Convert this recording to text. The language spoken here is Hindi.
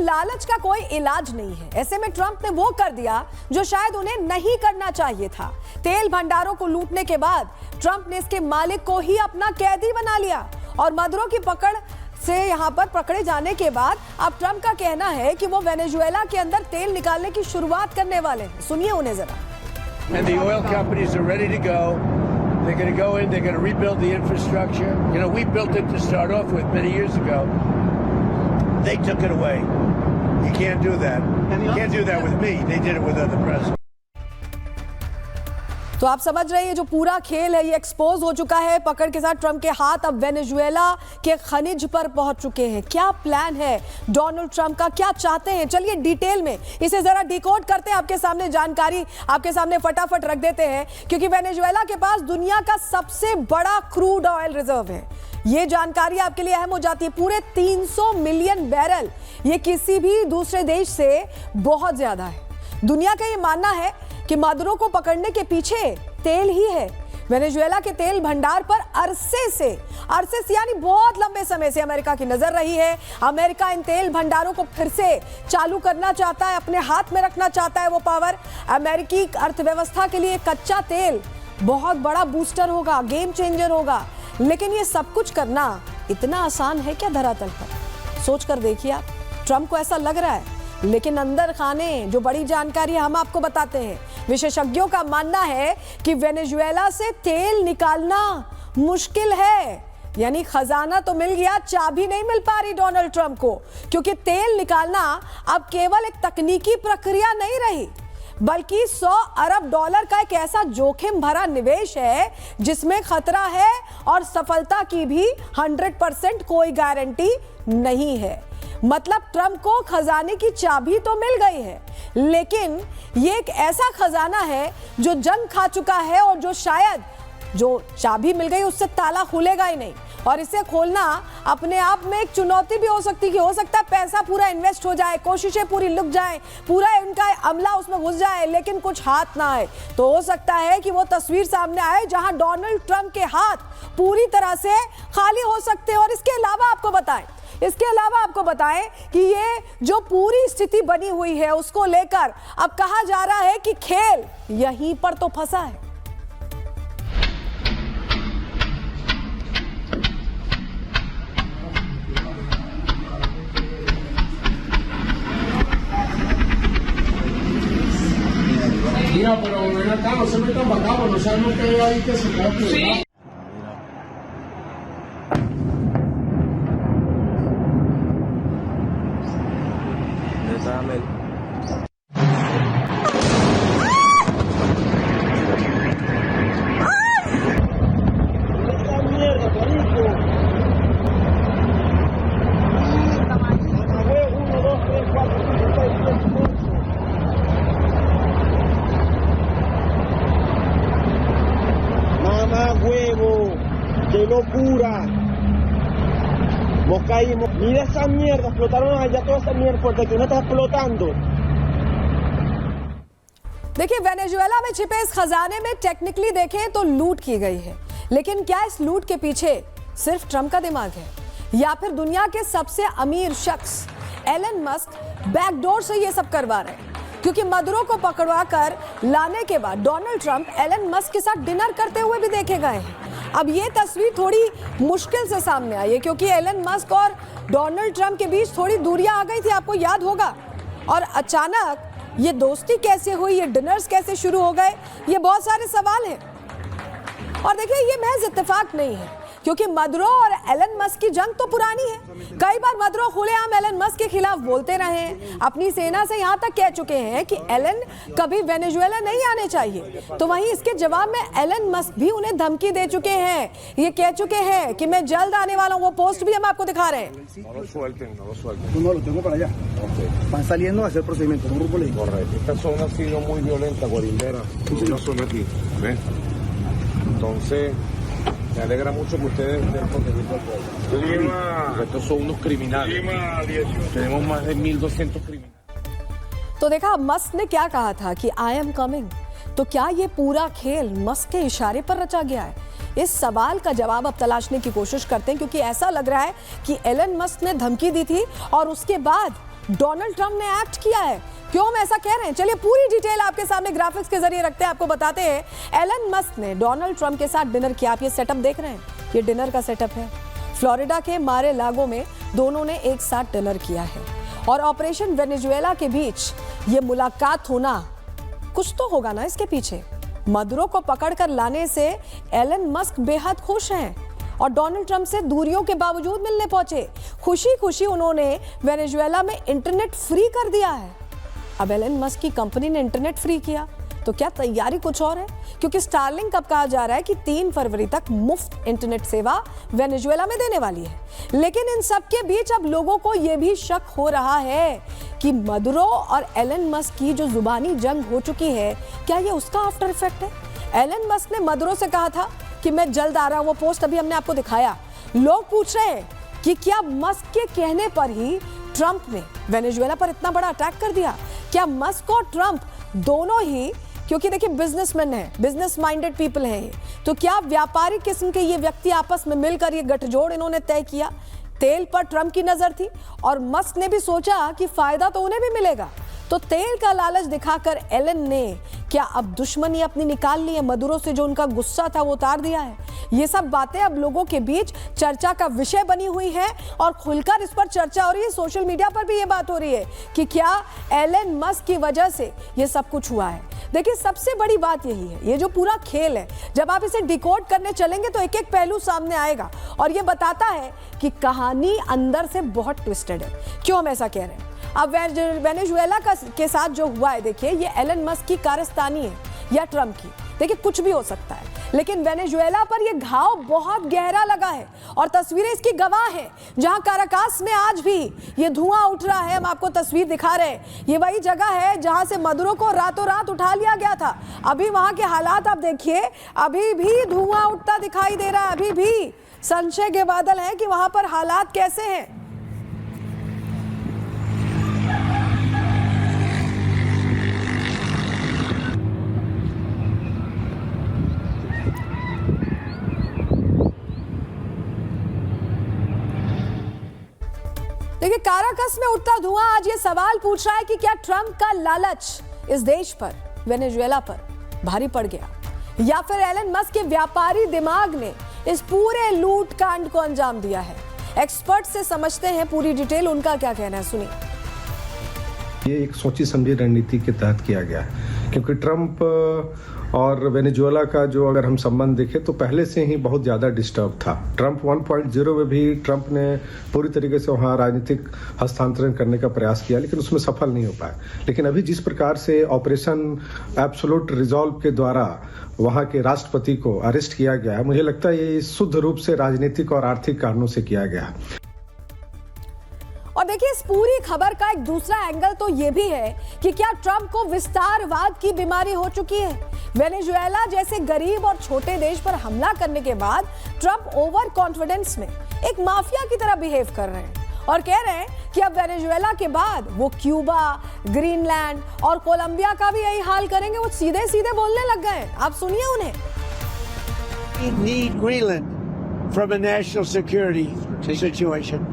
लालच का कोई इलाज नहीं है। ऐसे में ट्रंप ने वो कर दिया जो शायद उन्हें नहीं करना चाहिए था। तेल भंडारों को लूटने के बाद ट्रंप ने इसके मालिक को ही अपना कैदी बना लिया और मदुरो की पकड़ से यहां पर पकड़े जाने के बाद अब ट्रंप का कहना है कि वो वेनेजुएला के अंदर तेल निकालने की शुरुआत करने वाले हैं। सुनिए उन्हें जरा। And the oil companies are ready to go. They're going to go in, they're going to rebuild the infrastructure. You know, we built it to start off with many years ago. They took it away. You can't do that. You can't do that with me. They did it with other presidents. तो आप समझ रहे हैं, ये जो पूरा खेल है ये एक्सपोज हो चुका है। पकड़ के साथ ट्रंप के हाथ अब वेनेजुएला के खनिज पर पहुंच चुके हैं। क्या प्लान है डोनाल्ड ट्रंप का, क्या चाहते हैं, चलिए डिटेल में इसे जरा डिकोड करते हैं। आपके सामने जानकारी आपके सामने फटाफट रख देते हैं, क्योंकि वेनेजुएला के पास दुनिया का सबसे बड़ा क्रूड ऑयल रिजर्व है। ये जानकारी आपके लिए अहम हो जाती है। पूरे 300 मिलियन बैरल, ये किसी भी दूसरे देश से बहुत ज्यादा है। दुनिया का ये मानना है कि मदुरो को पकड़ने के पीछे तेल ही है। वेनेजुएला के तेल भंडार पर अरसे से यानी बहुत लंबे समय से अमेरिका की नजर रही है। अमेरिका इन तेल भंडारों को फिर से चालू करना चाहता है, अपने हाथ में रखना चाहता है वो पावर। अमेरिकी अर्थव्यवस्था के लिए कच्चा तेल बहुत बड़ा बूस्टर होगा, गेम चेंजर होगा। लेकिन ये सब कुछ करना इतना आसान है क्या धरातल पर? सोच कर देखिए आप। ट्रंप को ऐसा लग रहा है, लेकिन अंदर खाने जो बड़ी जानकारी हम आपको बताते हैं। विशेषज्ञों का मानना है कि वेनेजुएला से तेल निकालना मुश्किल है। यानी खजाना तो मिल गया, चाबी नहीं मिल पा रही डोनाल्ड ट्रंप को, क्योंकि तेल निकालना अब केवल एक तकनीकी प्रक्रिया नहीं रही, बल्कि $100 अरब का एक ऐसा जोखिम भरा निवेश है जिसमें खतरा है और सफलता की भी 100% कोई गारंटी नहीं है। मतलब ट्रंप को खजाने की चाबी तो मिल गई है, लेकिन ये एक ऐसा खजाना है जो जंग खा चुका है और जो शायद जो चाबी मिल गई उससे ताला खुलेगा ही नहीं। और इसे खोलना अपने आप में एक चुनौती भी हो सकती है कि हो सकता है पैसा पूरा इन्वेस्ट हो जाए, कोशिशें पूरी लुक जाए, पूरा इनका अमला उसमें घुस जाए, लेकिन कुछ हाथ ना आए। तो हो सकता है कि वो तस्वीर सामने आए जहां डोनाल्ड ट्रंप के हाथ पूरी तरह से खाली हो सकते हैं। और इसके अलावा आपको बताएं कि ये जो पूरी स्थिति बनी हुई है उसको लेकर अब कहा जा रहा है कि खेल यहीं पर तो फंसा है। Mira, pero ven acá, no se metan para acá, no saben lo que hay ahí que se copie. Sí. ¡Qué locura! Nos caímos. Mira esa mierda, explotaron allá toda esa mierda porque tú no estás explotando. देखिए, वेनेजुएला में छिपे इस खजाने में टेक्निकली देखें तो लूट की गई है, लेकिन क्या इस लूट के पीछे सिर्फ ट्रंप का दिमाग है या फिर दुनिया के सबसे अमीर शख्स एलन मस्क बैकडोर से ये सब करवा रहे हैं? क्योंकि मदुरो को पकड़वा कर लाने के बाद डोनाल्ड ट्रंप एलन मस्क के साथ डिनर करते हुए भी देखे गए हैं। अब ये तस्वीर थोड़ी मुश्किल से सामने आई है, क्योंकि एलन मस्क और डोनाल्ड ट्रंप के बीच थोड़ी दूरियां आ गई थी, आपको याद होगा। और अचानक ये दोस्ती कैसे हुई, ये डिनर्स कैसे शुरू हो गए, ये बहुत सारे सवाल हैं। और देखिए, ये महज इत्तेफाक नहीं है, क्योंकि मदुरो और एलन मस्क की जंग तो पुरानी है। कई बार मदुरो खुलेआम एलन मस्क के खिलाफ बोलते रहे हैं, अपनी सेना से यहां तक कह चुके हैं कि एलन कभी वेनेजुएला नहीं आने चाहिए। तो वहीं इसके जवाब में एलन मस्क भी उन्हें धमकी दे चुके हैं, ये कह चुके हैं कि मैं जल्द आने वाला हूं। वो पोस्ट भी हम आपको दिखा रहे हैं। Me alegra mucho que ustedes estén protegiendo al pueblo. Estos son unos criminales. Tenemos más de 1200 criminales. तो देखा मस्क ने क्या कहा था कि आई एम कमिंग। तो क्या ये पूरा खेल मस्क के इशारे पर रचा गया है? इस सवाल का जवाब अब तलाशने की कोशिश करते हैं, क्योंकि ऐसा लग रहा है कि एलन मस्क ने धमकी दी थी और उसके बाद डोनाल्ड ट्रंप ने एक्ट किया है। क्यों हम ऐसा कह रहे हैं, चलिए पूरी डिटेल आपके सामने ग्राफिक्स के जरिए रखते हैं, आपको बताते हैं। एलन मस्क ने डोनाल्ड ट्रंप के साथ डिनर किया। आप ये सेटअप देख रहे हैं, ये डिनर का सेटअप है। फ्लोरिडा के मारे लागो में दोनों ने एक साथ डिनर किया है और ऑपरेशन वेनेजुएला के बीच ये मुलाकात होना, कुछ तो होगा ना इसके पीछे। मदुरो को पकड़कर लाने से एलन मस्क बेहद खुश हैं और डोनाल्ड ट्रंप से दूरियों के बावजूद मिलने पहुंचे। खुशी खुशी उन्होंने वेनेजुएला में इंटरनेट फ्री कर दिया है। अब एलन मस्क की कंपनी ने इंटरनेट फ्री किया तो क्या तैयारी कुछ और है, क्योंकि स्टारलिंक अब कहा जा रहा है कि 3 फरवरी तक मुफ्त इंटरनेट सेवा वेनेजुएला में देने वाली है। लेकिन इन सब के बीच अब लोगों को यह भी शक हो रहा है कि मदुरो और एलन मस्क की जो जुबानी जंग हो चुकी है, क्या ये उसका आफ्टर इफेक्ट है। एलन मस्क ने मदुरो से कहा था कि मैं जल्द आ रहा हूं, वो पोस्ट अभी हमने आपको दिखाया। लोग पूछ रहे हैं कि क्या मस्क के कहने पर ही ट्रंप ने वेनेजुएला पर इतना बड़ा अटैक कर दिया। क्या मस्क और ट्रंप दोनों ही, क्योंकि देखिए बिजनेसमैन है, बिजनेस माइंडेड पीपल हैं ये, तो क्या व्यापारिक किस्म के ये व्यक्ति आपस में मिलकर ये गठजोड़ इन्होंने तय किया। तेल पर ट्रंप की नजर थी और मस्क ने भी सोचा कि फायदा तो उन्हें भी मिलेगा, तो तेल का लालच दिखाकर एलन ने क्या अब दुश्मनी अपनी निकाल ली है। मदुरो से जो उनका गुस्सा था वो उतार दिया है। ये सब बातें अब लोगों के बीच चर्चा का विषय बनी हुई है और खुलकर इस पर चर्चा हो रही है। सोशल मीडिया पर भी ये बात हो रही है कि क्या एलन मस्क की वजह से ये सब कुछ हुआ है। देखिए सबसे बड़ी बात यही है, ये जो पूरा खेल है, जब आप इसे डिकोड करने चलेंगे तो एक एक पहलू सामने आएगा और ये बताता है कि कहानी अंदर से बहुत ट्विस्टेड है। क्यों हम ऐसा कह रहे हैं। अब वेनेजुएला के साथ जो हुआ है, देखिए ये एलन मस्क की कारस्तानी है या ट्रंप की, देखिए कुछ भी हो सकता है, लेकिन वेनेजुएला पर यह घाव बहुत गहरा लगा है और तस्वीरें इसकी गवाह हैं। जहां काराकास में आज भी ये धुआं उठ रहा है, हम आपको तस्वीर दिखा रहे हैं, ये वही जगह है जहां से मदुरो को रातों रात उठा लिया गया था। अभी वहां के हालात आप देखिए, अभी भी धुआं उठता दिखाई दे रहा है, अभी भी संशय के बादल हैं कि वहां पर हालात कैसे हैं। देखिए काराकस में उठता धुआं आज ये सवाल पूछ रहा है कि क्या ट्रंप का लालच इस देश पर, वेनेजुएला पर भारी पड़ गया, या फिर एलन मस्क के व्यापारी दिमाग ने इस पूरे लूट कांड को अंजाम दिया है। एक्सपर्ट से समझते हैं पूरी डिटेल, उनका क्या कहना है, सुनिए। ये एक सोची समझी रणनीति के तहत किया गया है, क्योंकि ट्रंप और वेनेजुएला का जो अगर हम संबंध देखें तो पहले से ही बहुत ज़्यादा डिस्टर्ब था। ट्रंप 1.0 में भी ट्रंप ने पूरी तरीके से वहाँ राजनीतिक हस्तांतरण करने का प्रयास किया, लेकिन उसमें सफल नहीं हो पाया। लेकिन अभी जिस प्रकार से ऑपरेशन एब्सोल्यूट रिजॉल्व के द्वारा वहाँ के राष्ट्रपति को अरेस्ट किया गया है, मुझे लगता है ये शुद्ध रूप से राजनीतिक और आर्थिक कारणों से किया गया है। और देखिए इस पूरी खबर का एक दूसरा एंगल तो ये भी है कि क्या ट्रंप को विस्तारवाद की बीमारी हो चुकी है। वेनेजुएला जैसे गरीब और छोटे देश पर हमला करने के बाद ट्रंप ओवर कॉन्फिडेंस में एक माफिया की तरह बिहेव कर रहे हैं और कह रहे हैं कि अब वेनेजुएला के बाद वो क्यूबा, ग्रीनलैंड और कोलंबिया का भी यही हाल करेंगे। वो सीधे सीधे बोलने लग गए, आप सुनिए उन्हें। We need Greenland from a national security situation.